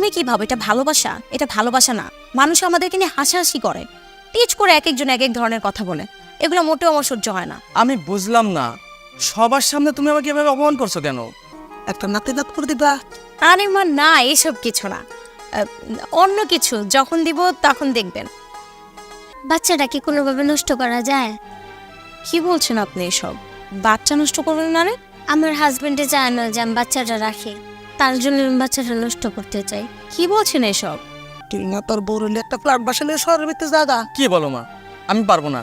তুমি কি ভাবো এটা ভালোবাসা? এটা ভালোবাসা না। মানুষ আমাদেরকে নিয়ে হাসাহাসি করে, টিচ করে এক একজন এক এক ধরনের কথা বলে। এগুলো মোটেও আমার সহ্য হয় না। আমি বুঝলাম না, সবার সামনে তুমি আমাকে এভাবে অপমান করছো কেন? একটা নাতে নাত করে দিবা। আরে মা না, এসব কিছু না, অন্য কিছু যখন দিব তখন দেখবেন। বাচ্চাটা কি কোনোভাবে নষ্ট করা যায়? কি বলছেন আপনি এসব? বাচ্চা নষ্ট করবেন না রে? আমার হাজবেন্ডে চায় না যে আমি বাচ্চাটা রাখি, তার জন্য আমি বাচ্চাটা নষ্ট করতে চাই। কি বলছেন এসব? তুই না তোর বউ রইলে একটা ফ্ল্যাট বাসালে শহরের ভিতরে জায়গা। কি বলো মা? আমি পারবো না।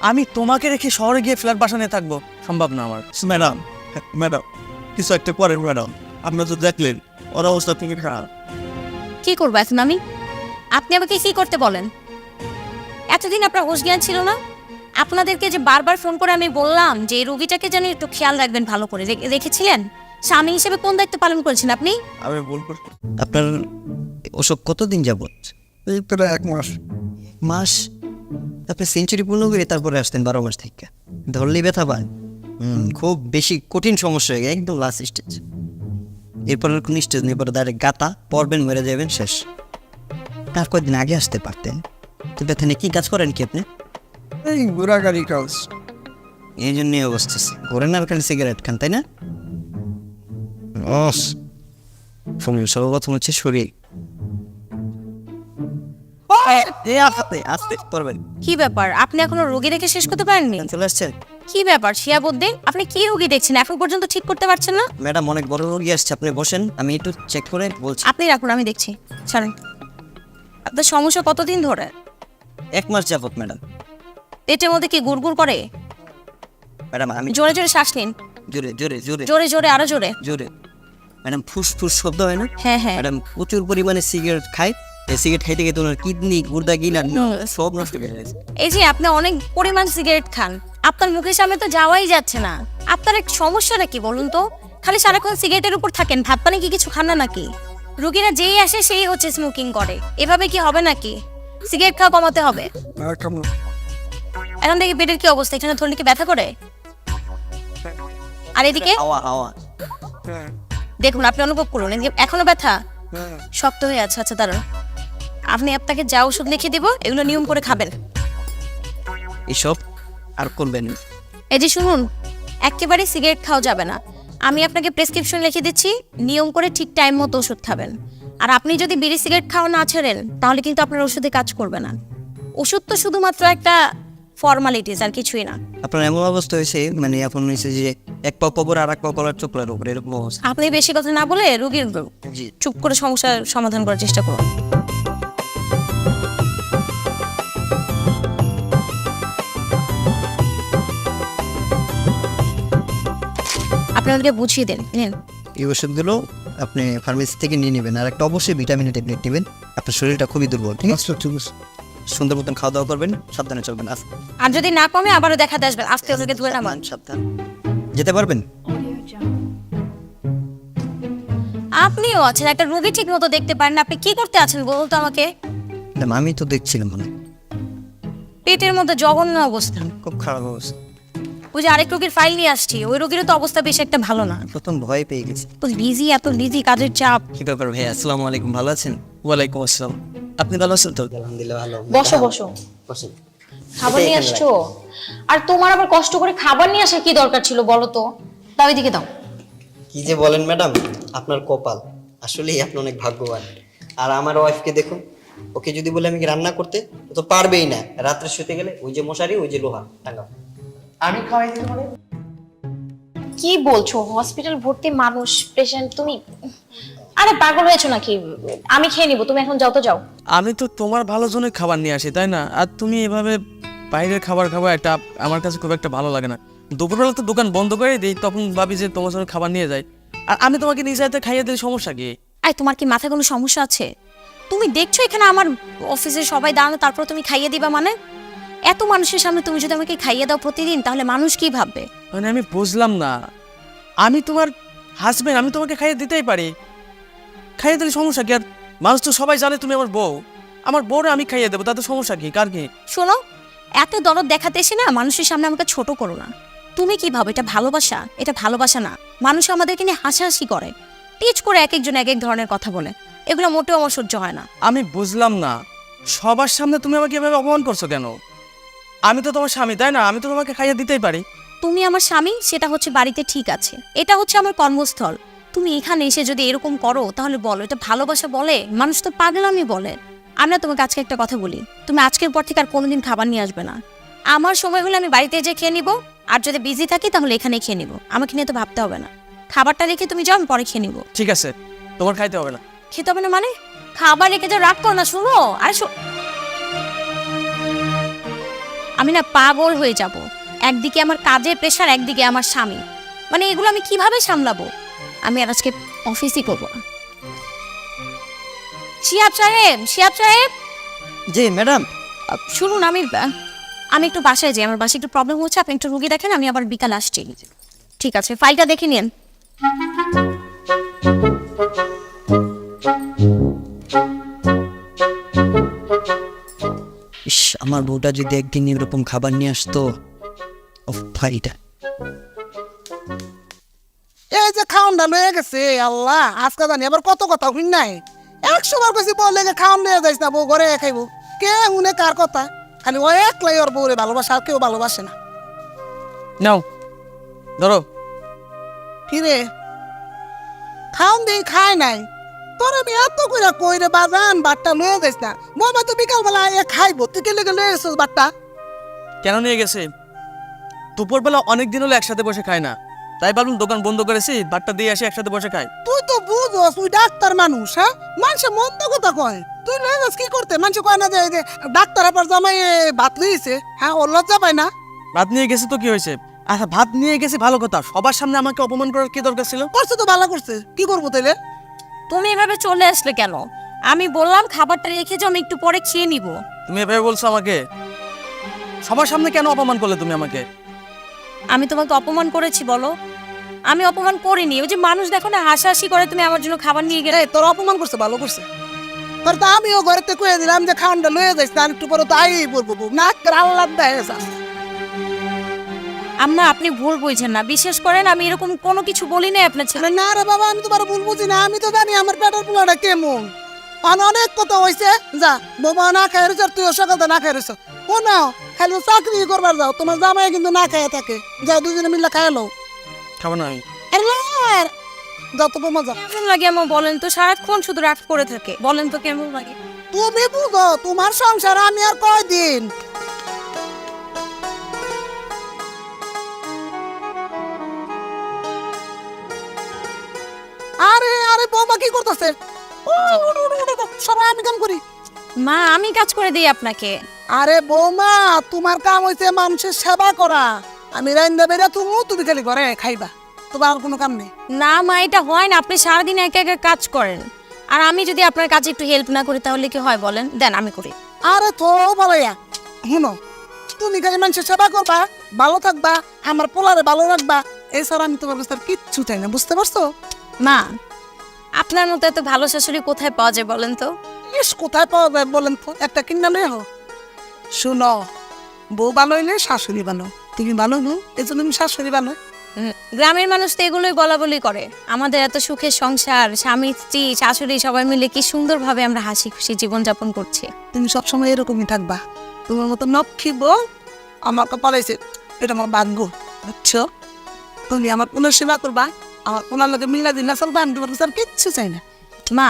আমি তোমাকে রেখে শহরে গিয়ে ফ্ল্যাট বাসা নিয়ে থাকবো, সম্ভব না আমার। ম্যাডাম ম্যাডাম কিছু একটা করেন ম্যাডাম, আপনারা তো দেখলেন ওর অবস্থা থেকে খারাপ। কি করবো এখন আমি? আপনি আমাকে কি করতে বলেন? এতদিন আপনার হোশ জ্ঞান ছিল না? আপনাদেরকে যে বারবার ফোন করে আমি বললাম যে এই রোগীটাকে যেন একটু খেয়াল রাখবেন, ভালো করে রেখেছিলেন? স্বামী হিসেবে কোন দায়িত্ব পালন করেছেন আপনি? আমি ভুল করছি। আপনার ওসব কতদিন যাবত? এই প্রায় 1 মাস। মাস? আপনি সেঞ্চুরি পূর্ণ করে তারপরে আসতেন 12 মাস থেকে? ধরলেই ব্যথা পান। খুব বেশি কঠিন সমস্যা হয়ে গেছে, একদম লাস্ট স্টেজ। এরপর আর কোনো স্টেজ নেই, এরপরে ডাইরেক্ট গাতা পড়বেন, মরে যাবেন, শেষ। তার কয়েকদিন আগে আসতে পারতেন। তো ব্যথা নিয়ে কী কাজ করেন কি আপনি? এই ঘোরাগাড়ি কাজ। এই জন্যই অবস্থা। ঘোরেন আর খালি সিগারেট খান, তাই না? সর্বপ্রথম হচ্ছে শরীর। আসতে পারবেন। কি ব্যাপার, আপনি এখনো রোগী দেখে শেষ করতে পারেননি? চলে আসছেন? কি ব্যাপার শিয়াবুদ্দিন, আপনি কি রোগী দেখছেন এখন পর্যন্ত ঠিক করতে পারছেন না? ম্যাডাম অনেক বড় রোগী আসছে, আপনি বসেন, আমি একটু চেক করে বলছি। আপনি রাখুন, আমি দেখছি। ছাড়েন। আপনার সমস্যা কতদিন ধরে? 1 মাস যাবত ম্যাডাম। পেটের মধ্যে কি গুড়গুড় করে? ম্যাডাম আমি জোরে জোরে শ্বাস নিন। জোরে জোরে জোরে জোরে জোরে, আরো জোরে। জোরে। ম্যাডাম ফুসফুস শব্দ হয় না? হ্যাঁ হ্যাঁ। ম্যাডাম প্রচুর পরিমাণে সিগারেট খায়, এই সিগারেট খাইতে গিয়ে ওনার কিডনি, গুর্দা, গিলা সব নষ্ট হয়ে গেছে। এই যে আপনি অনেক পরিমাণ সিগারেট খান, আপনার মুখের সামনে তো যাওয়াই যাচ্ছে না। আপনার এক সমস্যাটা কি বলুন তো? খালি সারাক্ষণ সিগারেটের উপর থাকেন, ভাত পানি কি কিছু খান না নাকি? রুগীরা যেই আসে সেই হচ্ছে স্মোকিং করে, এভাবে কি হবে নাকি? সিগারেট খাওয়া কমাতে হবে। এখন দেখি পেটের কি অবস্থা, এখানে ধরলে কি ব্যথা করে? আর এদিকে হাওয়া হাওয়া। দেখুন, আপনি অনুভব করুন এই যে এখনো ব্যথা শক্ত হয়ে আছে। আচ্ছা দাঁড়ান, আপনি আপনাকে যা ওষুধ লিখে দিব এগুলো নিয়ম করে খাবেন। এসব আর করবেন না। এই যে শুনুন, একেবারে সিগারেট খাওয়া যাবে না। আমি আপনাকে প্রেসক্রিপশন লিখে দিচ্ছি, নিয়ম করে ঠিক টাইম মতো ওষুধ খাবেন। আর আপনি যদি বিড়ি সিগারেট খাওয়া না ছাড়েন তাহলে কিন্তু আপনার ওষুধে কাজ করবে না। ওষুধ তো শুধুমাত্র একটা ফর্মালিটিস, আর কিছুই না। আপনার এমন অবস্থা হয়েছে, মানে এখন হয়েছে যে এক পা কবর আর এক পা কলার চোখলার উপরে, এরকম অবস্থা। আপনি বেশি কথা না বলে রোগীর জি। চুপ করে সমস্যার সমাধান করার চেষ্টা করুন। আপনাদেরকে বুঝিয়ে দেন, নেন। এই ওষুধগুলো আপনি ফার্মেসি থেকে নিয়ে নেবেন, আর একটা অবশ্যই ভিটামিনের ট্যাবলেট নেবেন। আপনার শরীরটা খুবই দুর্বল, ঠিক আছে? ঠিক আছে। সুন্দর মতন খাওয়া দাওয়া করবেন, সাবধানে চলবেন। আর যদি না কমে আবারও দেখাতে আসবেন, আস্তে আস্তে ধরে নামান। সাবধান। যেতে পারবেন? আপনিও আছেন, একটা রোগী ঠিক মতো দেখতে পারেন না, আপনি কি করতে আছেন বলুন তো আমাকে? ম্যাডাম আমি তো দেখছিলাম, মনে পেটের মধ্যে জঘন্য অবস্থা। খুব খারাপ অবস্থা। ওই যে আরেক রোগীর ফাইল নিয়ে আসছি, ওই রোগীরও তো অবস্থা বেশ একটা ভালো না। প্রথম ভয় পেয়ে গেছি। এত বিজি, কাজের চাপ। কি ব্যাপার ভাই? আসসালামু আলাইকুম, ভালো আছেন? ওয়ালাইকুম আসসালাম। আপনি ভালো আছেন তো? আলহামদুলিল্লাহ ভালো। বসো বসো, বসেন। খাবার নিয়ে আসছো? আর তোমার আবার কষ্ট করে খাবার নিয়ে আসার কি দরকার ছিল বলো তো? দাও এদিকে দাও। কি যে বলেন ম্যাডাম, আপনার কপাল, আসলেই আপনি অনেক ভাগ্যবান। আর আমার ওয়াইফকে দেখুন, ওকে যদি বলে আমি রান্না করতে, ও তো পারবেই না। রাত্রে শুতে গেলে ওই যে মশারি, ওই যে লোহা টাঙ্গাও। আমি খাওয়াই দিতে পারি। কি বলছো? হসপিটাল ভর্তি মানুষ, পেশেন্ট, তুমি আরে পাগল হয়েছো নাকি? আমি খেয়ে নিবো, তুমি এখন যাও তো যাও। আমি তো তোমার ভালো জন্য খাবার নিয়ে আসি, তাই না? আর তুমি এভাবে বাইরের খাবার খাওয়া, এটা আমার কাছে খুব একটা ভালো লাগে না। দুপুরবেলা তো দোকান বন্ধ করে দিই, তখন ভাবি যে তোমার জন্য খাবার নিয়ে যাই। আর আমি তোমাকে নিজে হাতে খাইয়ে দিই, সমস্যা কি? আই, তোমার কি মাথায় কোনো সমস্যা আছে? তুমি দেখছো এখানে আমার অফিসে সবাই দাঁড়ানো, তারপর তুমি খাইয়ে দিবা? মানে এত মানুষের সামনে তুমি যদি আমাকে খাইয়ে দাও প্রতিদিন, তাহলে মানুষ কি ভাববে? মানে আমি বুঝলাম না, আমি তোমার হাজবেন্ড, আমি তোমাকে খাইয়ে দিতেই পারি। খাইয়ে দিলে সমস্যা কি? আর মানুষ তো সবাই জানে তুমি আমার বউ, আমার বউরে আমি খাইয়ে দেবো, তাতে সমস্যা কি? কার কি? শোনো, এত দরদ দেখাতে এসে না মানুষের সামনে আমাকে ছোট করো না। তুমি কি ভাবো এটা ভালোবাসা? এটা ভালোবাসা না। মানুষ আমাদেরকে নিয়ে হাসাহাসি করে, টিচ করে এক একজন এক এক ধরনের কথা বলে। এগুলো মোটেও আমার সহ্য হয় না। আমি বুঝলাম না, সবার সামনে তুমি আমাকে এভাবে অপমান করছো কেন? আমি তো তোমার স্বামী, তাই না? আমি তো তোমাকে খাইয়ে দিতেই পারি। তুমি আমার স্বামী, সেটা হচ্ছে বাড়িতে ঠিক আছে, এটা হচ্ছে আমার কর্মস্থল। তুমি এখানে এসে যদি এরকম করো তাহলে বলো এটা ভালোবাসা বলে? মানুষ তো পাগলামি বলে। আমি না তোমাকে আজকে একটা কথা বলি, তুমি আজকের পর থেকে আর কোনোদিন খাবার নিয়ে আসবে না। আমার সময় হলে আমি বাড়িতে যেয়ে খেয়ে নিব, আর যদি বিজি থাকি তাহলে এখানেই খেয়ে নিব। আমাকে নিয়ে তো ভাবতে হবে না। খাবারটা রেখে তুমি যাও, আমি পরে খেয়ে নিব। ঠিক আছে, তোমার খাইতে হবে না। খেতে হবে না মানে? খাবার রেখে যাও, রাগ করো না। শুনো, আরে আমি না পাগল হয়ে যাব। একদিকে আমার কাজের প্রেশার, একদিকে আমার স্বামী, মানে এগুলো আমি কিভাবে সামলাবো? আমি আর আজকে অফিসই করবো না। শিহাব সাহেব, শিহাব সাহেব, জি ম্যাডাম। শুনুন, আমি একটু বাসায় যাই, আমার বাসায় একটু প্রবলেম হচ্ছে। আপনি একটু রুগী দেখেন, আমি আবার বিকাল আসছি। ঠিক আছে, ফাইলটা দেখে নিন। ইস, আমার বউটা যদি একদিন এরকম খাবার নিয়ে আসতো। ফাইটা এই যে খাওয়ানটা লয়ে গেছে, আল্লাহ আজকে জানি আবার কত কথা শুন নাই। 100 বার কইছি বললে যে খাওয়ান নিয়ে যাইস না, বউ ঘরে খাইবো। কে শুনে কার কথা? খালি ও একলাই ওর বউরে ভালোবাসে, আর কেউ ভালোবাসে না। নাও ধরো। কিরে খাওন দিই খায় নাই? তোর আমি এত কইরা কইরে বাজান বাট্টা লয়ে যাইস না। বৌমা তো বিকালবেলা খাইবো, তুই কে লেগে লয়ে এসেছিস বাট্টা? কেন নিয়ে গেছে? দুপুরবেলা অনেক দিন হলো একসাথে বসে খাই না, তাই ভাবলাম দোকান বন্ধ করেছি, ভাতটা দিয়ে আসি, একসাথে বসে খাই। তুই তো বুঝোস, তুই ডাক্তার মানুষ। হ্যাঁ, মানুষে মন্দ কথা কয়। তুই লয়ে যাস কি করতে? মানুষ কয় না যে ডাক্তার আবার জামাই ভাত লইছে। হ্যাঁ, ওর লজ্জা পায় না? ভাত নিয়ে গেছে তো কি হয়েছে? আচ্ছা, ভাত নিয়ে গেছি ভালো কথা, সবার সামনে আমাকে অপমান করার কি দরকার ছিল? করছে তো ভালো করছে, কি করবো তাইলে? তুমি এভাবে চলে আসলে কেন? আমি বললাম খাবারটা রেখে যাও, আমি একটু পরে খেয়ে নিব। তুমি এভাবে বলছো আমাকে? সবার সামনে কেন অপমান করলে তুমি আমাকে? আমি তোমাকে অপমান করেছি বলো? আমি অপমান করিনি। ওই যে মানুষ দেখো না হাসাহাসি করে, তুমি আমার জন্য খাবার নিয়ে গেলে। এই তোর অপমান করছে, ভালো করছে। তোর তো আমিও ঘরেতে কয়ে দিলাম যে খাওয়ানটা লয়ে যাইস না, আর একটু পরে তো আই বলবো না আল্লাহ দেয়। আম্মা, আপনি ভুল বুঝছেন না, বিশ্বাস করেন আমি এরকম কোনো কিছু বলি নাই আপনার ছেলে। না রে বাবা, আমি তোমার ভুল বুঝি না। আমি তো জানি আমার পেটের পোলাটা কেমন। অনেক কথা হয়েছে। যা বাবা না খাই রয়েছে, আর তুইও সকালটা না খাই রয়েছ। ও না, খালি চাকরি করবার যাও, তোমার জামাই কিন্তু না খাইয়া থাকে। যাও দুজনে মিলে খাই লো। খাবো না আমি। যাও তো বোমা, যাও। কেমন লাগে আমার বলেন তো? সারাক্ষণ শুধু রাগ করে থাকে, বলেন তো কেমন লাগে? তুমি বুঝো, তোমার সংসার আমি আর কয়দিন। আরে আরে বৌমা কি করতেছে? সবাই আমি কাম করি। মা, আমি কাজ করে দিই আপনাকে। আরে বৌমা, তোমার কাম হইছে মানুষের সেবা করা। আমি রাইন্দা বেরা তুমি খালি ঘরে খাইবা, তোমার আর কোনো কাম নেই। না মা, এটা হয় না। আপনি সারাদিন একা একা কাজ করেন, আর আমি যদি আপনার কাছে একটু হেল্প না করি তাহলে কি হয় বলেন? দেন আমি করি। আরে তো বলাইয়া শুনো, তুমি খালি মানুষের সেবা করবা, ভালো থাকবা, আমার পোলারে ভালো রাখবা। এছাড়া আমি তোমার কাছে আর কিচ্ছু চাই না, বুঝতে পারছো? মা, আপনার মতো এত ভালো শাশুড়ি কোথায় পাওয়া যায় বলেন তো? ইস, কোথায় পাওয়া যায় বলেন তো? একটা কিনা লই হো। শুনো, বউ ভালো হইলে শাশুড়ি ভালো। তুমি ভালো নো, এই জন্য তুমি শাশুড়ি ভালো। গ্রামের মানুষ তো এগুলোই বলা বলি করে। আমাদের এত সুখের সংসার, স্বামী স্ত্রী শাশুড়ি সবাই মিলে কি সুন্দরভাবে আমরা হাসি খুশি জীবনযাপন করছি। তুমি সবসময় এরকমই থাকবা। তোমার মতো নক্ষী বউ আমার কপালাইছে, এটা আমার ভাগ্য, বুঝছো? তুমি আমার পুনর সেবা করবা, আমার পুনার লোকে মিলা দিন চলবা। আমি তোমার কাছে আর কিচ্ছু চাই না। মা,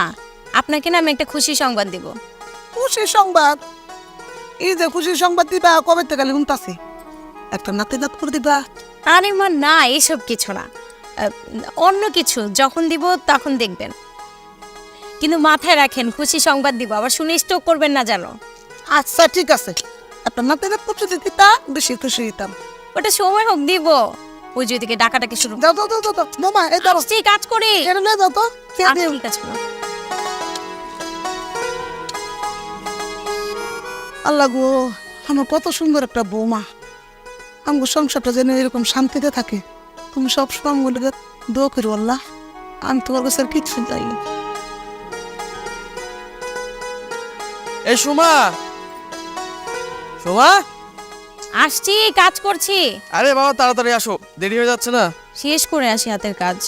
আপনাকে না আমি একটা খুশি সংবাদ দিব। খুশির সংবাদ? এই যে খুশির সংবাদ দিবা, কবে থেকে শুনতাছি? একটা নাতি দাঁত করে দিবা? আরে মা না, এসব কিছু না, অন্য কিছু যখন দিব তখন দেখবেন। কিন্তু মাথায় রাখেন, খুশি সংবাদ দিব, আবার শুনে স্টক করবেন না জানো। আচ্ছা ঠিক আছে, একটা নাতি দাঁত করতে দিতা বেশি খুশি হইতাম। ওটা সময় হোক দিব। ওই যে ওইদিকে ডাকাটাকি শুরু। যাও যাও যাও যাও, মামা এই দাও, আসছি, কাজ করি। এর লয়ে যাও তো। আচ্ছা, ঠিক আছে মা। আল্লাহ গো, আমার কত সুন্দর একটা বৌমা। আমার সংসারটা যেন এরকম শান্তিতে থাকে। তুমি সব সময় বলে দোয়া করো আল্লাহ, আমি তোমার কাছে আর কিচ্ছু চাই না। এই সুমা, সুমা, আসছি, কাজ করছি। আরে বাবা তাড়াতাড়ি আসো, দেরি হয়ে যাচ্ছে না? শেষ করে আসি হাতের কাজ।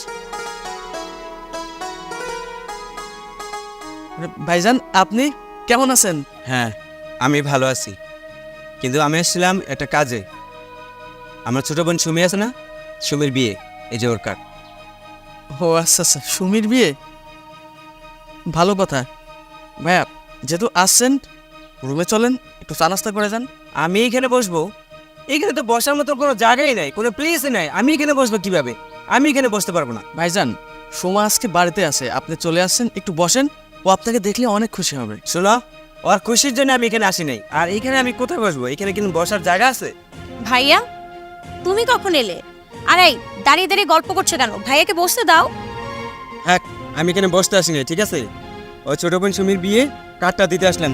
ভাইজান আপনি কেমন আছেন? হ্যাঁ, আমি ভালো আছি, কিন্তু আমি এসেছিলাম একটা কাজে। আমার ছোট বোন সুমি আছে না, সুমির বিয়ে, এই যে ওর কার্ড। ও আচ্ছা আচ্ছা, সুমির বিয়ে, ভালো কথা। ভাইয়া যেহেতু আসছেন, রুমে চলেন, একটু চা নাস্তা করে যান। আমি এখানে বসবো? এখানে তো বসার মতো কোনো জায়গাই নাই, কোনো প্লেসই নাই। আমি এখানে বসবো কিভাবে? আমি এখানে বসতে পারবো না। ভাইজান সোমা আজকে বাড়িতে আছে, আপনি চলে আসছেন, একটু বসেন, ও আপনাকে দেখলে অনেক খুশি হবে। শোনো, ওর খুশির জন্য আমি এখানে আসি নাই। আর এখানে আমি কোথায় বসবো? এখানে কিন্তু বসার জায়গা আছে? ভাইয়া তুমি কখন এলে? আর এই দাঁড়িয়ে দাঁড়িয়ে গল্প করছো কেন? ভাইয়াকে বসতে দাও। হ্যাঁ, আমি এখানে বসতে আসি নাই, ঠিক আছে? ওই ছোট বোন সুমির বিয়ে কার্ডটা দিতে আসলাম।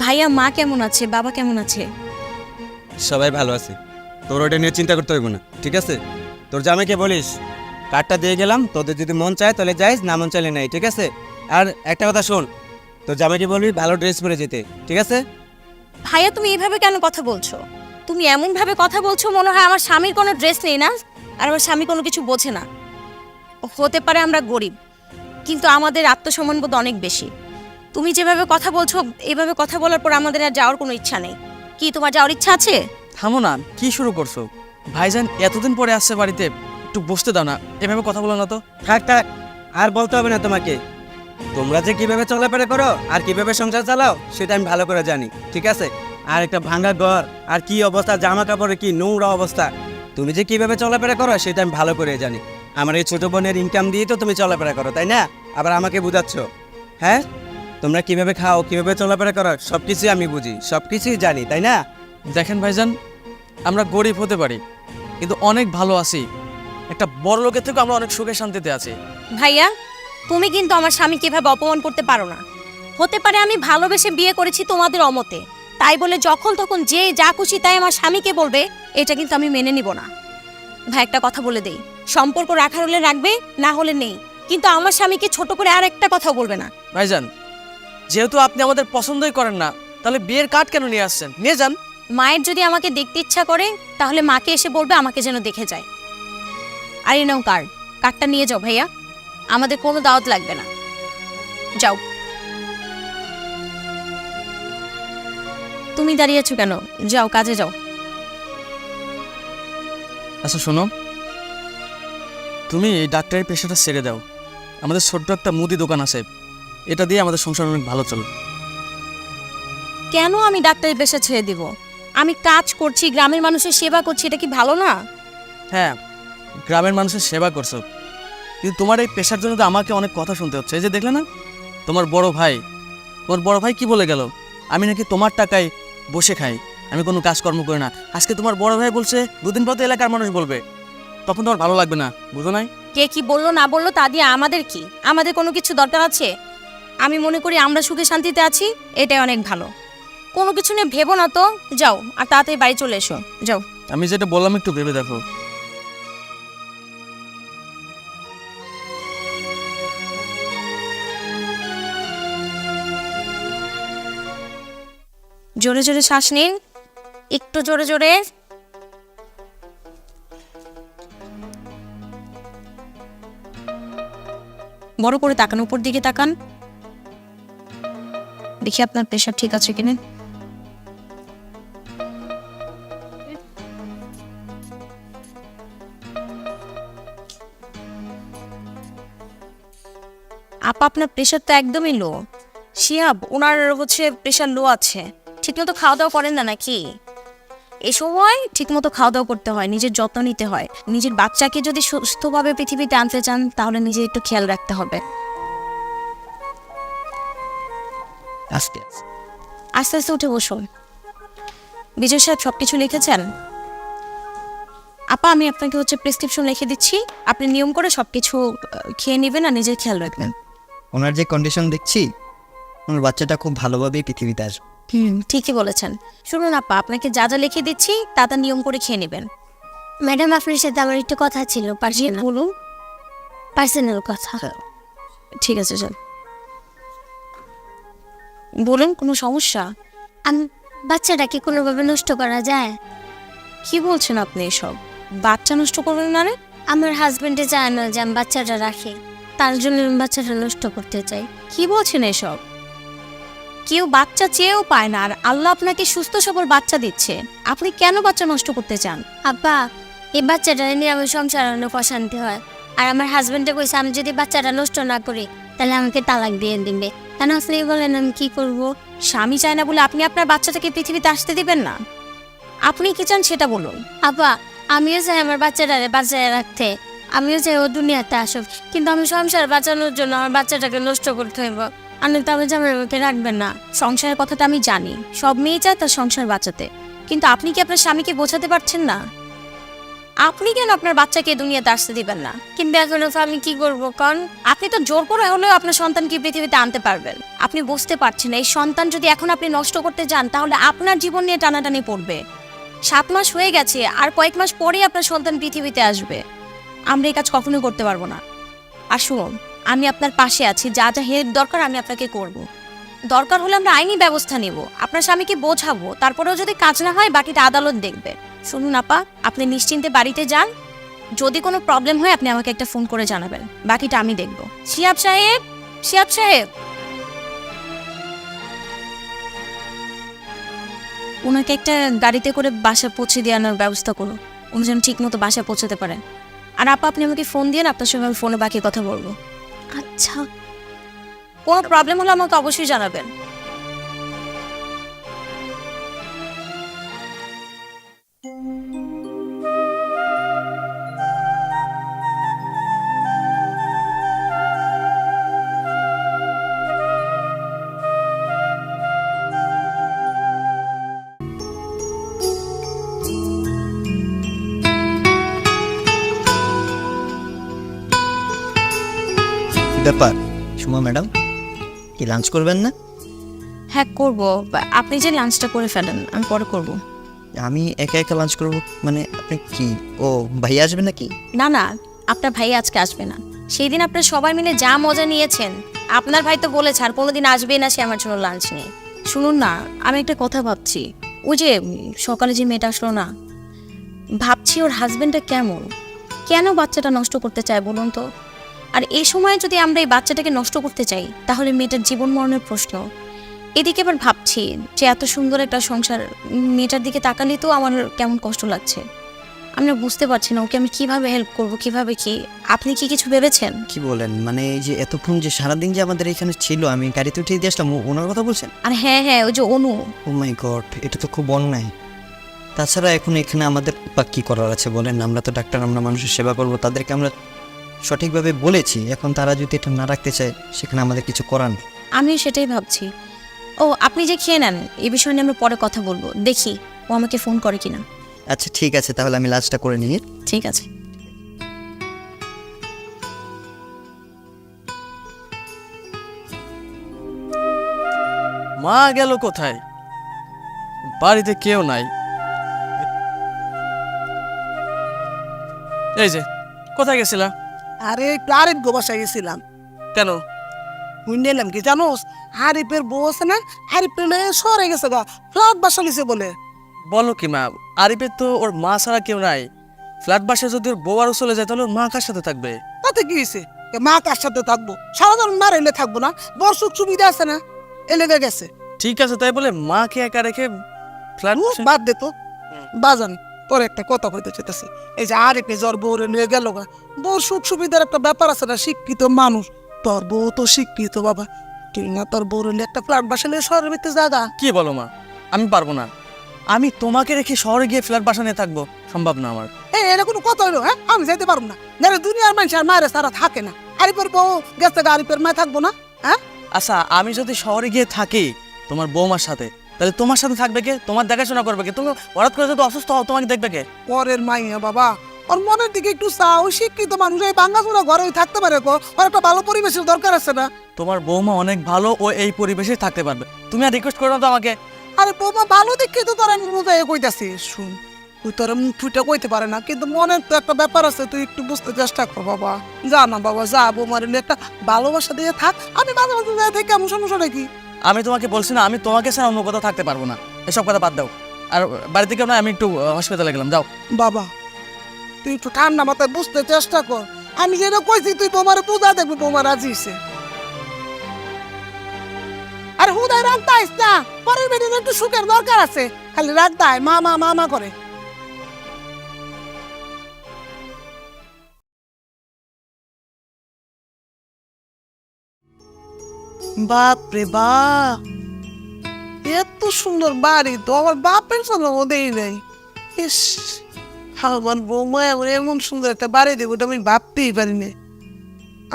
ভাইয়া মা কেমন আছে, বাবা কেমন আছে? সবাই ভালো আছে, তোর ওটা নিয়ে চিন্তা করতে হইব না, ঠিক আছে? তোর জামাইকে বলিস কার্ডটা দিয়ে গেলাম, তোদের যদি মন চায় তাহলে যাইস, না মন চাইলে নাই, ঠিক আছে? আর একটা কথা শোন, তোর জামাইকে বলবি ভালো ড্রেস পরে যেতে, ঠিক আছে? ভাইয়া তুমি এইভাবে কেন কথা বলছো? তুমি এমন ভাবে কথা বলছো মনে হয় আমার স্বামীর কোনো ড্রেস নেই না, আর আমার স্বামী কোনো কিছু বোঝে না। হতে পারে আমরা গরিব, কিন্তু আমাদের আত্মসম্মানবোধ অনেক বেশি। তুমি যেভাবে কথা বলছো, এইভাবে কথা বলার পর আমাদের আর যাওয়ার কোনো ইচ্ছা নেই। কি তোমার যাওয়ার ইচ্ছা আছে? থামো না, কি শুরু করছো? ভাইজান এতদিন পরে আসছে বাড়িতে, একটু বসতে দাও না, এভাবে কথা বলো না তো। থাক থাক, আর বলতে হবে না তোমাকে। তোমরা যে কিভাবে চলাফেরা করো আর কিভাবে সংসার চালাও সেটা আমি ভালো করে জানি, ঠিক আছে? আর একটা ভাঙা ঘর, আর কি অবস্থা, জামা কাপড়ের কি নোংরা অবস্থা, তুমি যে কিভাবে চলাফেরা করো সেটা আমি ভালো করে জানি। আমার এই ছোট বোনের ইনকাম দিয়ে তো তুমি চলাফেরা করো, তাই না? আবার আমাকে বুঝাচ্ছ? হ্যাঁ, তোমরা কিভাবে খাও, কিভাবে চলাফেরা করো, সব কিছুই আমি বুঝি, সব কিছুই জানি, তাই না? দেখেন ভাইজান, আমরা গরিব হতে পারি, কিন্তু অনেক ভালো আছি। একটা বড় লোকের থেকে আমরা অনেক সুখে শান্তিতে আছি। ভাইয়া তুমি কিন্তু আমার স্বামীকে এভাবে অপমান করতে পারো না। হতে পারে আমি ভালোবেসে বিয়ে করেছি তোমাদের অমতে, তাই বলে যখন তখন যে যা খুশি তাই আমার স্বামীকে বলবে, এটা কিন্তু আমি মেনে নিব না। ভাই একটা কথা বলে দেই, সম্পর্ক রাখার হলে রাখবে, না হলে নেই, কিন্তু আমার স্বামীকে ছোট করে আর একটা কথাও বলবে না। ভাইজান যেহেতু আপনি আমাদের পছন্দই করেন না, তাহলে বিয়ের কার্ড কেন নিয়ে আসছেন? নিয়ে যান। মায়ের যদি আমাকে দেখতে ইচ্ছা করে তাহলে মাকে এসে বলবে আমাকে যেন দেখে যায়। আর এই নাও কার্ড, কার্ডটা নিয়ে যাও ভাইয়া, আমাদের কোনো দাওয়াত লাগবে না। যাও। তুমি দাঁড়িয়ে আছো কেন? যাও কাজে যাও। আচ্ছা শোনো, তুমি এই ডাক্তারের পেশাটা ছেড়ে দাও। আমাদের ছোট্ট একটা মুদি দোকান আছে, এটা দিয়ে আমাদের সংসার অনেক ভালো চলে। কেন আমি ডাক্তারের পেশা ছেড়ে দিব? আমি কাজ করছি, গ্রামের মানুষের সেবা করছি, এটা কি ভালো না? হ্যাঁ, গ্রামের মানুষের সেবা করছো, কিন্তু তোমার এই পেশার জন্য তো আমাকে অনেক কথা শুনতে হচ্ছে। এই যে দেখলে না, তোমার বড় ভাই কি বলে গেল? আমি নাকি তোমার টাকায় বসে খাই, আমি কোনো কাজকর্ম করি না। আজকে তোমার বড় ভাই বলছে, দুদিন পর তো এলাকার মানুষ বলবে, তখন তোমার ভালো লাগবে না, বুঝো নাই? কে কি বললো না বললো তা দিয়ে আমাদের কি? আমাদের কোনো কিছু দরকার আছে? আমি মনে করি আমরা সুখে শান্তিতে আছি, এটাই অনেক ভালো। কোনো কিছু নিয়ে ভেবো না তো, যাও আর তাড়াতাড়ি বাড়ি চলে এসো, যাও। আমি যেটা বললাম একটু ভেবে দেখো। জোরে জোরে শ্বাস নিন, একটু জোরে জোরে। বড় করে তাকান, উপর দিকে তাকান, দেখি আপনার প্রেশার ঠিক আছে কিনা। আপা আপনার প্রেশার তো একদমই লো। শিহাব ওনার হচ্ছে প্রেশার লো আছে, ঠিকমতো খাওয়া দাওয়া করেন না নাকি? এ সময় ঠিকমতো খাওয়া দাওয়া করতে হয়, নিজের যত্ন নিতে হয়। নিজের বাচ্চাকে যদি সুস্থভাবে পৃথিবীতে আনতে চান তাহলে নিজের একটু খেয়াল রাখতে হবে। আস্তে আস্তে আস্তে আস্তে উঠে বসুন। বিজয় সাহেব সবকিছু লিখেছেন? আপা আমি আপনাকে হচ্ছে প্রেসক্রিপশন লিখে দিচ্ছি, আপনি নিয়ম করে সবকিছু খেয়ে নেবেন আর নিজের খেয়াল রাখবেন। ওনার যে কন্ডিশন দেখছি, ওনার বাচ্চাটা খুব ভালোভাবেই পৃথিবীতে আসবে। ঠিকই বলেছেন। শুনুন আপা, আপনাকে যা যা লিখে দিচ্ছি তা তা নিয়ম করে খেয়ে নেবেন। ম্যাডাম আপনার সাথে আমার একটু কথা ছিল, পার্সোনাল। বলুন। পার্সোনাল কথা। ঠিক আছে চল বলুন, কোনো সমস্যা? আমি বাচ্চাটা কি কোনোভাবে নষ্ট করা যায়? কি বলছেন আপনি এসব? বাচ্চা নষ্ট করবেন না রে? আমার হাজবেন্ডে চায় না যে আমি বাচ্চাটা রাখি। তার জন্য আমি বাচ্চাটা নষ্ট করতে চাই। কি বলছেন এসব? কেউ বাচ্চা চেয়েও পায় না, আর আল্লাহ আপনাকে সুস্থ সবল বাচ্চা দিচ্ছে, আপনি কেন বাচ্চা নষ্ট করতে চান? আব্বা, এই বাচ্চাটা নিয়ে আমার সংসার অনেক অশান্তি হয়। আর আমার হাজবেন্ডে কইছে আমি যদি বাচ্চাটা নষ্ট না করি তাহলে আমাকে তালাক দিয়ে দিবে। কেন আপনি বলেন আমি কি করব? স্বামী চায় না বলে আপনি আপনার বাচ্চাটাকে পৃথিবীতে আসতে দিবেন না? আপনি কি চান সেটা বলুন। আব্বা, আমিও চাই আমার বাচ্চাটারে বাঁচায় রাখতে, আমিও চাই ও দুনিয়াতে আসুক, কিন্তু আমি সংসার বাঁচানোর জন্য আমার বাচ্চাটাকে নষ্ট করতে হইব। আমি তো আমার জামাই আমাকে রাখবেন না। সংসারের কথাটা আমি জানি, সব মেয়ে চায় তার সংসার বাঁচাতে, কিন্তু আপনি কি আপনার স্বামীকে বোঝাতে পারছেন না? আপনি কেন আপনার বাচ্চাকে দুনিয়াতে আসতে দিবেন না? কিন্তু এখন আমি কি করব কন? আপনি তো জোর করে হলেও আপনার সন্তানকে পৃথিবীতে আনতে পারবেন। আপনি বুঝতে পারছেন না, এই সন্তান যদি এখন আপনি নষ্ট করতে যান তাহলে আপনার জীবন নিয়ে টানাটানি পড়বে। 7 মাস হয়ে গেছে, আর কয়েক মাস পরেই আপনার সন্তান পৃথিবীতে আসবে। আমরা এই কাজ কখনোই করতে পারবো না। আর শুনুন, আমি আপনার পাশে আছি, যা যা হেল্প দরকার আমি আপনাকে করব। দরকার হলে আমরা আইনি ব্যবস্থা নিব, আপনার স্বামীকে বোঝাবো, তারপরেও যদি কাজ না হয় বাকিটা আদালত দেখবে। শুনুন আপা, আপনি নিশ্চিন্তে বাড়িতে যান, যদি কোনো প্রবলেম হয় আপনি আমাকে একটা ফোন করে জানাবেন, বাকিটা আমি দেখব। শিহাব সাহেব, শিহাব সাহেব, ওনাকে একটা গাড়িতে করে বাসা পৌঁছে দিয়ে আনার ব্যবস্থা করো, উনি যেন ঠিক মতো বাসায় পৌঁছাতে পারেন। আর আপা, আপনি আমাকে ফোন দিন, আপনার সঙ্গে আমি ফোনে বাকি কথা বলবো। আচ্ছা। কোনো প্রবলেম হলে আমাকে অবশ্যই জানাবেন। ব্যাপার সুমা ম্যাডাম, কি লাঞ্চ করবেন না? হ্যাঁ করবো, আপনি যে লাঞ্চটা করে ফেলেন, আমি পরে করব। আমি একা একা লাঞ্চ করব মানে? আপনি কি, ও ভাইয়া আসবে নাকি? না না, আপনার ভাই আজকে আসবে না। সেই দিন আপনারা সবাই মিলে যা মজা নিয়েছেন, আপনার ভাই তো বলেছে আর কোনোদিন আসবেই না সে আমার জন্য লাঞ্চ নিয়ে। শুনুন না, আমি একটা কথা ভাবছি, ওই যে সকালে যে মেয়েটা আসলো না, ভাবছি ওর হাজবেন্ডটা কেমন, কেন বাচ্চাটা নষ্ট করতে চায় বলুন তো? আর এই সময়ে যদি আমরা এই বাচ্চাটাকে নষ্ট করতে চাই তাহলে মেয়েটার জীবন মরণের প্রশ্ন। এদিকে আবার ভাবছি যে এত সুন্দর একটা সংসার, মেয়েটার দিকে তাকালে তো আমার কেমন কষ্ট লাগছে। আমরা বুঝতে পারছি না ওকে আমি কিভাবে হেল্প করব, কিভাবে কি। আপনি কি কিছু ভেবেছেন? কি বলেন মানে? এই যে এতক্ষণ যে সারাদিন যে আমাদের এখানে ছিল, আমি গাড়িতে উঠে দিয়ে আসলাম, ওনার কথা বলছেন? আর হ্যাঁ হ্যাঁ, ওই যে অনু। ও মাই গড, এটা তো খুব অন্যায়। তাছাড়া এখন এখানে আমাদের বা কি করার আছে বলেন? আমরা তো ডাক্তার, আমরা মানুষের সেবা করব, তাদেরকে আমরা সঠিকভাবে বলেছি। এখন তারা যদি এটা না রাখতে চায় সেখানে আমাদের কিছু করার নেই। আমিও সেটাই ভাবছি। ও আপনি যে খেয়ে নেন, এই বিষয় নিয়ে আমরা পরে কথা বলবো, দেখি ও আমাকে ফোন করে কিনা। আচ্ছা ঠিক আছে, তাহলে আমি লাঞ্চটা করে নিই। ঠিক আছে। মা গেল কোথায়? বাড়িতে কেউ নাই। এই যে, কোথায় গেছিলা? আরে একটু আরিফ গো বাসায় গেছিলাম। কেন? শুনে এলাম কি জানোস, আরিফের বউ আছে না, আরিফের সরে গেছে গা, ফ্ল্যাট বাসা লিছে বলে। বলো কি মা? আরিফের তো ওর মা ছাড়া কেউ নাই। ফ্ল্যাট বাসায় যদি ওর বউ আরও চলে যায় তাহলে ওর মা কার সাথে থাকবে? তাতে কি হয়েছে? মা কার সাথে থাকবো? সারাদিন মার এলে থাকবো না? বড় সুখ সুবিধা আছে না, এলে গেছে। ঠিক আছে, তাই বলে মাকে একা রেখে ফ্ল্যাট বাদ দে তো বাজান, তোর একটা কথা কইতে চাইতেছি। এই যে আরেকে জ্বর বউরে নিয়ে গেল গা, বউর সুখ সুবিধার একটা ব্যাপার আছে না, শিক্ষিত মানুষ। তোর বউ তো শিক্ষিত বাবা, ঠিক না? তোর বউরে নিয়ে একটা ফ্ল্যাট বাসা নিয়ে শহরের ভিতরে জায়গা। কি বলো মা? আমি পারবো না। আমি তোমাকে রেখে শহরে গিয়ে ফ্ল্যাট বাসা নিয়ে থাকবো, সম্ভব না আমার। এটা কোনো কথা হইলো? হ্যাঁ, আমি যাইতে পারবো না। যারা দুনিয়ার মানুষ আর মায়ের সারা থাকে না, আরিফের বউ গেছে গা, আরিফের মায় থাকবো না? হ্যাঁ আচ্ছা, আমি যদি শহরে গিয়ে থাকি তোমার বৌমার সাথে, তাহলে তোমার সাথে থাকবে কে? তোমার দেখাশোনা করবে কে? তুমি হঠাৎ করে যদি অসুস্থ হও তোমাকে দেখবে কে? পরের মাইয়া বাবা, ওর মনের দিকে একটু চাও। শিক্ষিত মানুষ এই বাঙ্গাচুরা ঘরে থাকতে পারে গো, ওর একটা ভালো পরিবেশের দরকার আছে না? তোমার বৌমা অনেক ভালো, ও এই পরিবেশে থাকতে পারবে। তুমি আর রিকোয়েস্ট করো না তো আমাকে। আরে বৌমা ভালো দেখে তো তোর আমি মজায় কইতাছি। শুন, তুই তোর ফুটা কইতে পারে না, কিন্তু মনের তো একটা ব্যাপার আছে, তুই একটু বুঝতে চেষ্টা কর বাবা। যা না বাবা, যা, বৌমার একটা ভালোবাসা দিয়ে থাক। আমি মাঝে মাঝে যাই থেকে এমন সমস্যা নাকি? আমি তোমাকে বলছি না, আমি তোমাকে ছাড়া অন্য কোথাও থাকতে পারবো না। এসব কথা বাদ দাও। আর বাড়ি থেকে না, আমি একটু হসপিটালে গেলাম, যাও। বাবা তুই একটু ঠান্ডা মাথায় বুঝতে চেষ্টা কর। আমি যেটা কইছি তুই বোমার পূজা দেখবি, বোমা রাজি হইছে। আর হুদায় রাখতে আইস না, পরের বেদিন একটু সুখের দরকার আছে, খালি রাখতে আয় মামা মামা করে। বাপ রে বাপ, এত সুন্দর বাড়ি তো আমার বাপের জন্য ওদেরই নেই। ইস, আমার বৌমা আমার এমন সুন্দর একটা বাড়ি দেবো এটা আমি ভাবতেই পারিনি।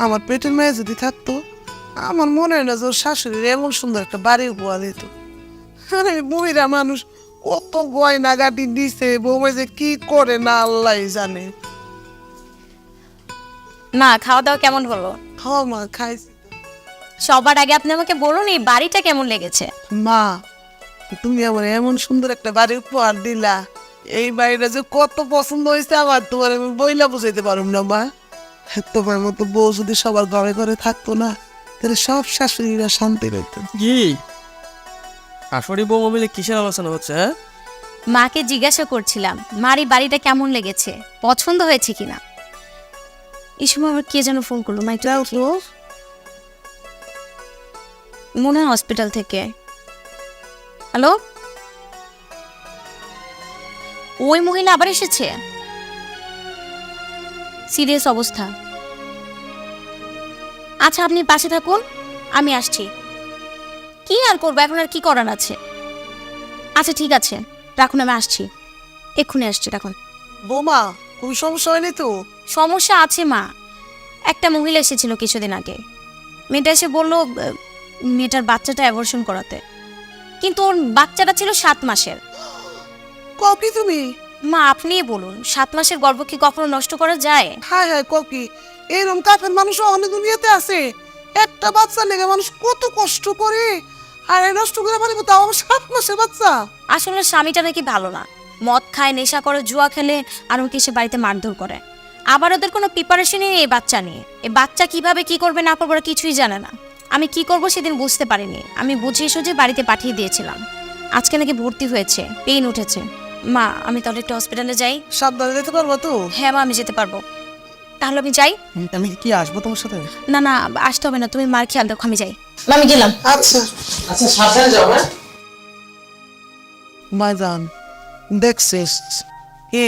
আমার পেটের মেয়ে যদি থাকতো, আমার মনে হয় না যে ওর শাশুড়ির এমন সুন্দর একটা বাড়ি উপহার দিত। আরে বইরা মানুষ কত গয়না গাটি দিছে, বৌমা যে কি করে না আল্লাহ জানে। না, খাওয়া দাওয়া কেমন হলো? হ্যাঁ মা, খাইছি। সবার আগে আপনি আমাকে বলুন এই বাড়িটা কেমন লেগেছে। মা, তুমি আমার এমন সুন্দর একটা বাড়ি উপহার দিলা, এই বাড়িটা যে কত পছন্দ হয়েছে আমার, তোমার আমি বইলা বুঝাইতে পারুম না মা। তোমার মতো বউ যদি সবার ঘরে ঘরে থাকতো না, তাহলে সব শাশুড়িরা শান্তি পেত। কি শাশুড়ি বউ মিলে কিসের আলোচনা হচ্ছে? হ্যাঁ, মাকে জিজ্ঞাসা করছিলাম মার এই বাড়িটা কেমন লেগেছে, পছন্দ হয়েছে কিনা। এই সময় আমার কে যেন ফোন করলো, মা একটু যাও তো। মনে হয় হসপিটাল থেকে। হ্যালো, ওই মহিলা আবার এসেছে? সিরিয়াস অবস্থা। আচ্ছা আপনি পাশে থাকুন, আমি আসছি। কি আর করবো, এখন আর কি করার আছে। আচ্ছা ঠিক আছে, রাখুন, আমি আসছি, এক্ষুনি আসছি, রাখুন। বৌমা, খুবই সমস্যা হয়নি তো? সমস্যা আছে মা। একটা মহিলা এসেছিল কিছুদিন আগে, মেয়েটা এসে বললো মেয়েটার বাচ্চাটা অ্যাবর্শন করাতে, কিন্তু ওর বাচ্চাটা ছিল 7 মাসের। ককি তুমি? মা আপনিই বলুন, 7 মাসের গর্ভ কি কখনো নষ্ট করা যায়? হায় হায় ককি, এরকম কাফের মানুষ অনেক দুনিয়াতে আছে। একটা বাচ্চা লেগে মানুষ কত কষ্ট করে, আর এই নষ্ট করে পারিব, তাও আবার 7 মাসের বাচ্চা। আসলে স্বামীটা নাকি ভালো না, মদ খায়, নেশা করে, জুয়া খেলে, আর ওকে সে বাড়িতে মারধর করে। আবার ওদের কোনো প্রিপারেশনই নেই এই বাচ্চা নিয়ে। এই বাচ্চা কিভাবে কি করবে না করবে ওরা কিছুই জানে না। আমি কি করব সেদিন বুঝতে পারিনি, আমি বুঝিয়ে সুঝে বাড়িতে পাঠিয়ে দিয়েছিলাম। আজকে নাকি ভর্তি হয়েছে, পেইন উঠেছে। মা আমি তাহলে একটু হসপিটালে যাই। সাবধানে যেতে পারবো তো? হ্যাঁ মা, আমি যেতে পারবো। তাহলে আমি যাই। আমি কি আসবো তোমার সাথে? না না, আসতে হবে না, তুমি মার খেয়াল রাখো, আমি যাই। আমি গেলাম। আচ্ছা আচ্ছা সাবধানে যাও। হ্যাঁ, মাইজান, দেখছিস কি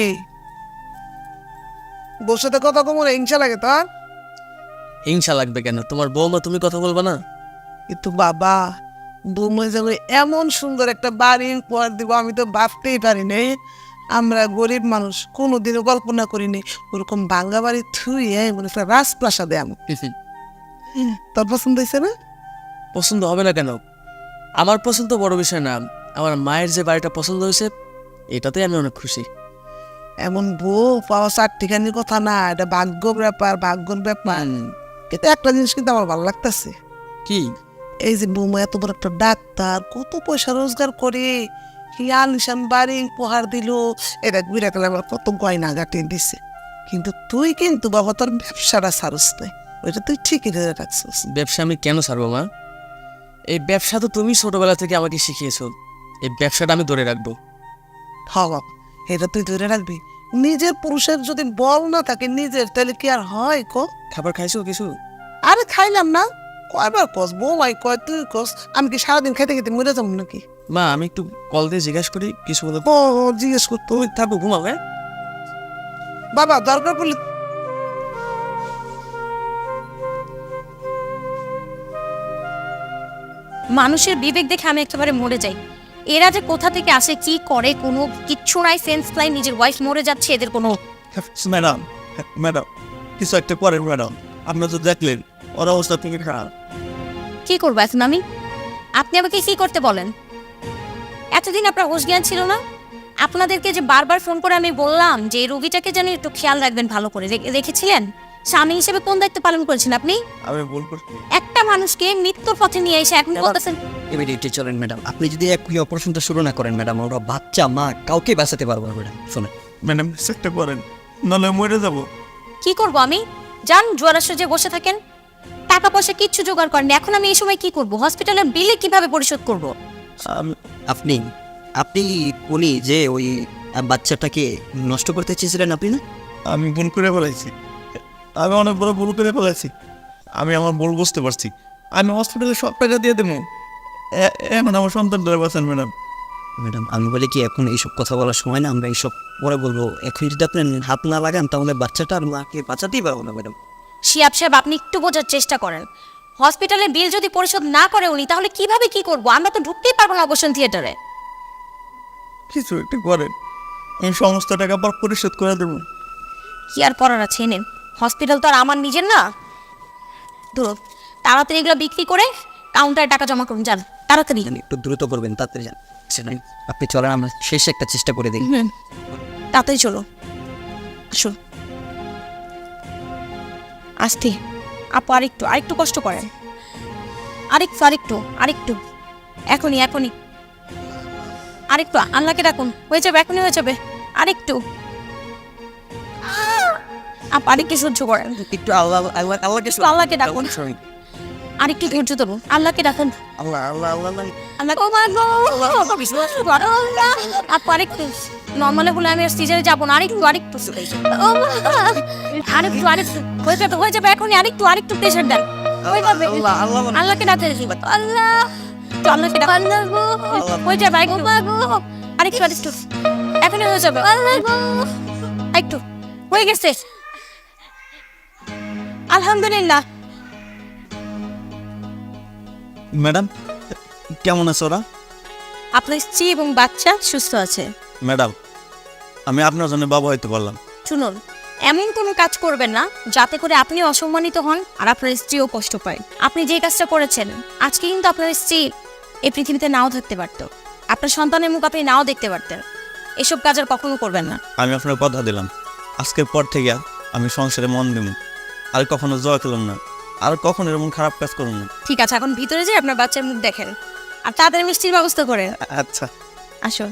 বসে তো কথা কমরে হিংসা লাগে তার? হিংসা লাগবে কেন? তোমার বৌমা, তুমি কথা বলবা না? কিন্তু বাবা, বৌমা যেন এমন সুন্দর একটা বাড়ি উপহার দিব আমি তো ভাবতেই পারিনি। আমরা গরিব মানুষ, কোনোদিনও কল্পনা করিনি ওরকম ভাঙ্গা বাড়ি থুই মানে একটা রাজপ্রাসাদে আমি। তোর পছন্দ হয়েছে না? পছন্দ হবে না কেন? আমার পছন্দ বড় বিষয় না, আমার মায়ের যে বাড়িটা পছন্দ হয়েছে এটাতে আমি অনেক খুশি। এমন বউ পাওয়া চারটিখানির কথা না, এটা ভাগ্যর ব্যাপার, ভাগ্যর ব্যাপার। কিন্তু একটা জিনিস কিন্তু আমার ভালো লাগতেছে। কি? এই যে বৌমা এত বড় একটা ডাক্তার, কত পয়সা রোজগার করে, কি আলিশান বাড়ি উপহার দিল, এটা ঘুরে গেলে আমার কত গয়না গাটি দিছে। কিন্তু তুই কিন্তু বাবা তোর ব্যবসাটা ছাড়স নাই, ওইটা তুই ঠিকই ধরে রাখছিস। ব্যবসা আমি কেন ছাড়বো মা? এই ব্যবসা তো তুমি ছোটবেলা থেকে আমাকে শিখিয়েছো, এই ব্যবসাটা আমি ধরে রাখবো। হ্যাঁ বাবা, এটা তুই ধরে রাখবি। নিজের পুরুষের যদি বল না থাকে নিজের, তাহলে কি আর হয় ক? খাবার খাইছো কিছু? আরে খাইলাম না, কয়বার কস বৌমাই কয় তুই কস, আমি কি সারাদিন খেতে খেতে মরে যাবো নাকি? মা আমি একটু কল দিয়ে জিজ্ঞাসা করি কিছু বলো। ও জিজ্ঞেস করতো। তুমি থাকো, ঘুমাও। হ্যাঁ, বাবা দরকার পড়লে মানুষের বিবেক দেখে আমি একেবারে মরে যাই। এরা যে কোথা থেকে আসে, কি করে, কোনো কিচ্ছু নাই, সেন্স নাই। নিজের ওয়াইফ মরে যাচ্ছে, এদের কোনো ম্যাডাম, ম্যাডাম, কিছু একটা করেন ম্যাডাম। আপনার তো দেখলেন ওর অবস্থা থেকে খারাপ। কি করবো এখন আমি? আপনি আমাকে কি করতে বলেন? এতদিন আপনার হোশ জ্ঞান ছিল না? আপনাদেরকে যে বারবার ফোন করে আমি বললাম যে এই রোগীটাকে যেন একটু খেয়াল রাখবেন, ভালো করে রেখেছিলেন? স্বামী হিসেবে কোন দায়িত্ব পালন করেছেন আপনি? আমি ভুল করছি। একটা মানুষকে মৃত্যুর পথে নিয়ে এসে এখন বলতেছেন। ইমিডিয়েটলি চলেন ম্যাডাম, আপনি যদি একই অপারেশনটা শুরু না করেন ম্যাডাম, ওরা বাচ্চা মা কাউকে বাঁচাতে পারবো না ম্যাডাম। শোনেন ম্যাডাম, একটা করেন, নাহলে মরে যাবো। কি করব আমি? যান জুয়ারাশে যে বসে থাকেন, টাকা পয়সা কিচ্ছু জোগাড় করেন। এখন আমি এই সময় কি করব? হসপিটালের বিলে কিভাবে পরিশোধ করব? আপনি আপনি উনি যে ওই বাচ্চাটাকে নষ্ট করতে চেয়েছিলেন আপনি না? আমি ভুল করে বলেছি। আমি অনেক বড় ভুল করে ফেলেছি। আমি আমার ভুল বুঝতে পারছি। আমি হসপিটালে সব টাকা দিয়ে দেবো। এখন আমার সন্তানটা বাঁচান ম্যাডাম। ম্যাডাম আমি বলি কি এখন এইসব কথা বলার সময় না, আমরা এইসব পরে বলবো। এখন যদি আপনি হাত না লাগান তাহলে বাচ্চাটা আর মাকে বাঁচাতেই পারবো না ম্যাডাম। শিয়াব সাহেব, আপনি একটু বোঝার চেষ্টা করেন। হসপিটালের বিল যদি পরিশোধ না করে উনি, তাহলে কিভাবে কি করব? আমরা তো ঢুকতেই পারবো না অপারেশন থিয়েটারে। কিছু একটা করেন, আমি সমস্ত টাকা আবার পরিশোধ করে দেবো। কি আর করার আছে, নেন। হসপিটাল তো আর আমার নিজের না। ধরুন, তাড়াতাড়ি এগুলো বিক্রি করে কাউন্টারে টাকা জমা করুন, যান তাড়াতাড়ি। একটু দ্রুত করবেন, তাড়াতাড়ি যান। আপনি চলেন, আমরা শেষ একটা চেষ্টা করে দেখি। তাড়াতাড়ি চলো, আসুন। আস্তে আপু, আরেকটু কষ্ট করেন। আরেকটু এখনই আরেকটু আল্লাহকে ডাকুন, হয়ে যাবে, এখনই হয়ে যাবে। আরেকটু আপু, আরেকটু সহ্য করেন, একটু আল্লাহকে একটু আল্লাহকে ডাকুন, আরেকটু ধৈর্য ধরুন, আল্লাহকে ডাকুন। আল্লাহ আল্লাহ আল্লাহ আল্লাহ, ও মা গো, আল্লাহ। আপু আরেকটু নর্মালে বলে আমি আর সিজারে যাবো না, আরেকটু ও মা, আরেকটু হয়ে যাবে এখনই। আরেকটু প্রেশার দেন, হয়ে যাবে। আল্লাহকে ডাকতে আল্লাহ, তো আল্লাহকে ডাক, আল্লাহ গো, হয়ে যাবে। আরেকটু এখনই হয়ে যাবে। আল্লাহ গো, একটু হয়ে গেছে, আলহামদুলিল্লাহ। ম্যাডাম কেমন আছে ওরা? আপনার স্ত্রী এবং বাচ্চা সুস্থ আছে। ম্যাডাম আমি আপনার জন্য বাবা হইতে পারলাম। শুনুন, এমন কোনো কাজ করবেন না যাতে করে আপনি অসম্মানিত হন আর আপনার স্ত্রীও কষ্ট পায়। আপনি যে কাজটা করেছেন, আজকে কিন্তু আপনার স্ত্রী এই পৃথিবীতে নাও থাকতে পারত, আপনার সন্তানের মুখ আপনি নাও দেখতে পারতেন। এসব কাজ আর কখনো করবেন না। আমি আপনার কথা দিলাম, আজকের পর থেকে আমি সংসারে মন দেব, আর কখনো জয় খেলাম না, আর কখনো এরকম খারাপ কাজ করুন না। ঠিক আছে, এখন ভিতরে যেয়ে আপনার বাচ্চার মুখ দেখেন আর তাদের মিষ্টির ব্যবস্থা করেন। আচ্ছা। আসুন।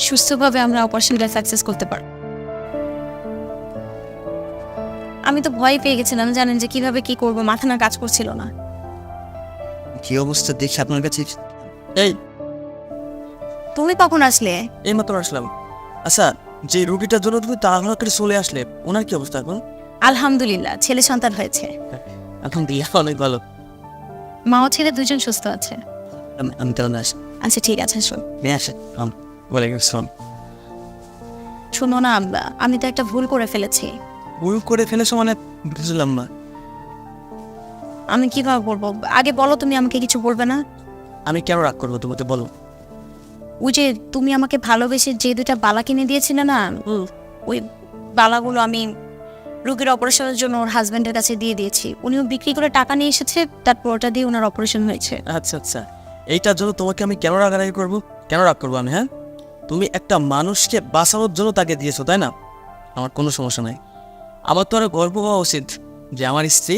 সুস্থভাবে আমরা অপারেশনটা সাকসেস করতে পারব। আমি তো ভয় পেয়ে গেছিলাম, জানেন যে কিভাবে কি করব, মাথা না কাজ করছিল না। কি অবস্থা দেখি আপনার কাছে। এই তুমি কখন আসলে? এইমাত্র আসলাম। আচ্ছা, যে রুগীটার জন্য তুমি তাড়াহুড়ো করে চলে আসলে, ওনার কি অবস্থা এখন? আলহামদুলিল্লাহ, ছেলে সন্তান হয়েছে। এখন দিয়ে অনেক ভালো। মা ও ছেলে দুজন সুস্থ আছে। আমি তাহলে আসি। আচ্ছা ঠিক আছে, শোন। নিয়ে আসেন। ওয়ালাইকুম আসসালাম। শুনো না, আমি তো একটা ভুল করে ফেলেছি। ভুল করে ফেলেছো মানে? বুঝলাম না। আমি কিভাবে বলবো? আগে বলো, তুমি আমাকে কিছু বলবে না? আমি কেন রাগ করবো, তোমাকে বলো। ওই যে তুমি আমাকে ভালোবেসে যে দুটা বালা কিনে দিয়েছিলে না, ওই বালাগুলো আমি রোগীর অপারেশনের জন্য ওর হাজব্যান্ডের কাছে দিয়ে দিয়েছি। উনিও বিক্রি করে টাকা নিয়ে এসেছে, তারপর ওটা দিয়ে ওনার অপারেশন হয়েছে। আচ্ছা আচ্ছা, এইটার জন্য তোমাকে আমি কেন রাগারাগি করবো? কেন রাগ করবো আমি? হ্যাঁ, তুমি একটা মানুষকে বাঁচানোর জন্য তাকে দিয়েছো, তাই না? আমার কোনো সমস্যা নাই। আমার তো আরো গর্ব হওয়া উচিত যে আমার স্ত্রী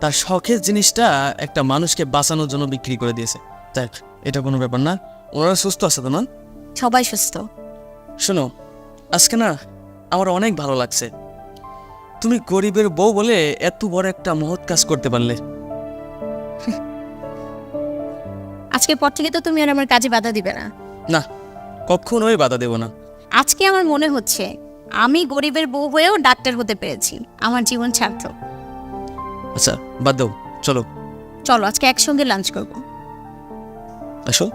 তার শখের জিনিসটা একটা মানুষকে বাঁচানোর জন্য বিক্রি করে দিয়েছে। দেখ, এটা কোনো ব্যাপার না। ওনারা সুস্থ আছে তো না? সবাই সুস্থ। শোনো, আজকে না আমার অনেক ভালো লাগছে। তুমি গরিবের বউ বলে এত বড় একটা মহৎ কাজ করতে পারলে। আজকের পর থেকে তো তুমি আর আমার কাজে বাধা দিবে না। না, কখনোই বাধা দেব না। আজকে আমার মনে হচ্ছে আমি গরিবের বউ হয়েও ডাক্তার হতে পেরেছি। আমার জীবন সার্থক। আচ্ছা বাদ দাও, চলো। চলো আজকে একসঙ্গে লাঞ্চ করবো। আসো।